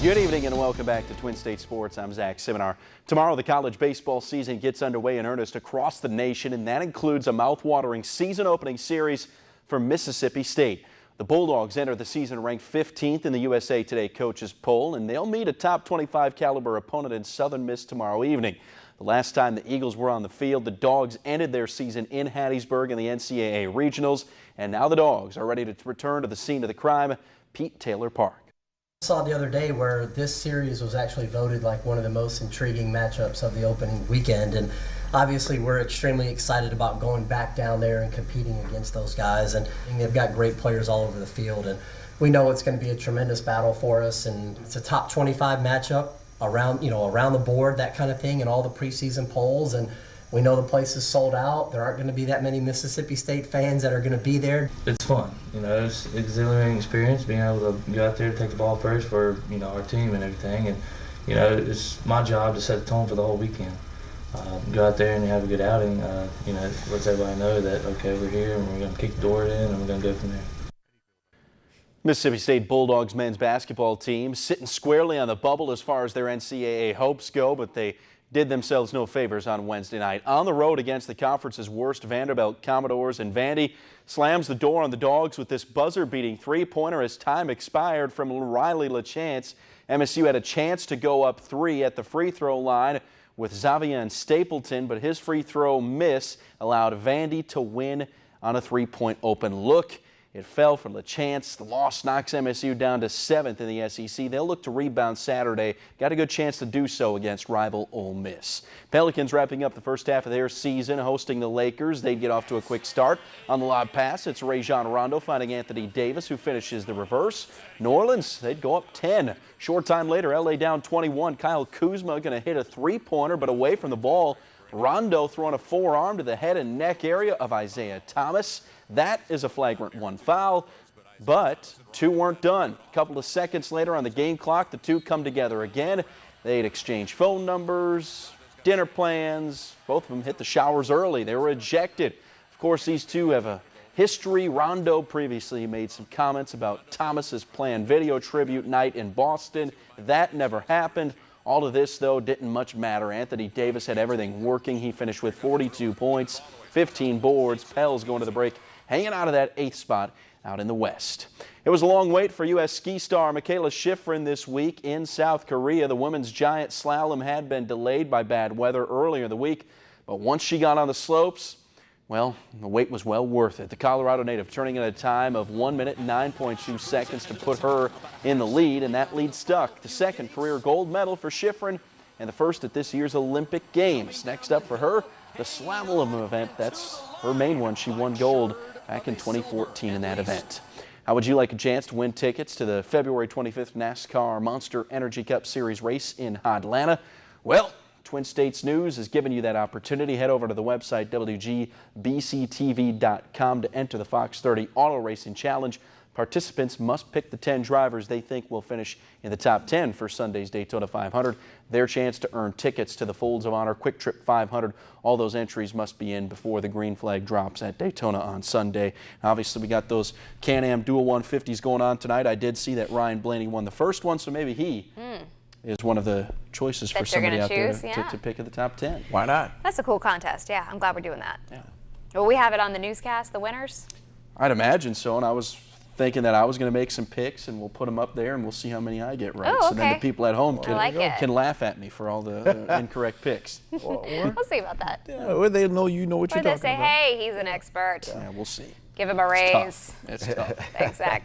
Good evening and welcome back to Twin State Sports. I'm Zach Seminar. Tomorrow, the college baseball season gets underway in earnest across the nation, and that includes a mouth-watering season-opening series for Mississippi State. The Bulldogs enter the season ranked 15th in the USA Today coaches poll, and they'll meet a top 25 caliber opponent in Southern Miss tomorrow evening. The last time the Eagles were on the field, the Dogs ended their season in Hattiesburg in the NCAA Regionals, and now the Dogs are ready to return to the scene of the crime, Pete Taylor Park. I saw the other day where this series was actually voted like one of the most intriguing matchups of the opening weekend, and obviously we're extremely excited about going back down there and competing against those guys, and they've got great players all over the field, and we know it's going to be a tremendous battle for us, and it's a top 25 matchup around the board, that kind of thing, and all the preseason polls, and we know the place is sold out. There aren't going to be that many Mississippi State fans that are going to be there. It's fun, it's an exhilarating experience being able to go out there to take the ball first for, our team and everything. And, it's my job to set the tone for the whole weekend. Go out there and have a good outing, lets everybody know that, okay, we're here and we're going to kick the door in and we're going to go from there. Mississippi State Bulldogs men's basketball team sitting squarely on the bubble as far as their NCAA hopes go, but they did themselves no favors on Wednesday night. On the road against the conference's worst Vanderbilt Commodores, and Vandy slams the door on the Dogs with this buzzer-beating three-pointer as time expired from Riley LaChance. MSU had a chance to go up 3 at the free throw line with Xavier Stapleton, but his free throw miss allowed Vandy to win on a three-point open look. It fell for LaChance. The loss knocks MSU down to 7th in the SEC. They'll look to rebound Saturday. Got a good chance to do so against rival Ole Miss. Pelicans wrapping up the first half of their season hosting the Lakers. They'd get off to a quick start. On the lob pass, it's Rajon Rondo finding Anthony Davis, who finishes the reverse. New Orleans, they'd go up 10. Short time later, LA down 21. Kyle Kuzma going to hit a three-pointer, but away from the ball. Rondo throwing a forearm to the head and neck area of Isaiah Thomas. That is a flagrant 1 foul, but 2 weren't done. A couple of seconds later on the game clock, the 2 come together again. They'd exchange phone numbers, dinner plans. Both of them hit the showers early. They were ejected. Of course, these 2 have a history. Rondo previously made some comments about Thomas's planned video tribute night in Boston. That never happened. All of this, though, didn't much matter. Anthony Davis had everything working. He finished with 42 points, 15 boards. Pels going to the break, hanging out of that 8th spot out in the West. It was a long wait for U.S. ski star Mikaela Shiffrin this week in South Korea. The women's giant slalom had been delayed by bad weather earlier in the week, but once she got on the slopes, well, the wait was well worth it. The Colorado native turning in a time of 1 minute and 9.2 seconds to put her in the lead, and that lead stuck. The second career gold medal for Shiffrin and the first at this year's Olympic Games. Next up for her, the slalom event. That's her main one. She won gold back in 2014 in that event. How would you like a chance to win tickets to the February 25th NASCAR Monster Energy Cup Series race in Atlanta? Well, Twin States News has given you that opportunity. Head over to the website WGBCTV.com to enter the Fox 30 Auto Racing Challenge. Participants must pick the 10 drivers they think will finish in the top 10 for Sunday's Daytona 500. Their chance to earn tickets to the Folds of Honor Quick Trip 500. All those entries must be in before the green flag drops at Daytona on Sunday. Obviously, we got those Can-Am Dual 150s going on tonight. I did see that Ryan Blaney won the first one, so maybe he is one of the choices for somebody out there to pick at the top 10. Why not? That's a cool contest. Yeah, I'm glad we're doing that. Yeah. Will we have it on the newscast, the winners? I'd imagine so, and I was thinking that I was going to make some picks, and we'll put them up there, and we'll see how many I get right. Oh, okay. So then the people at home can laugh at me for all the incorrect picks. We'll see about that. Yeah, or they know you know what you're talking about. Or they say, hey, he's an expert. Yeah, we'll see. Give him a raise. It's tough. Thanks, Zach.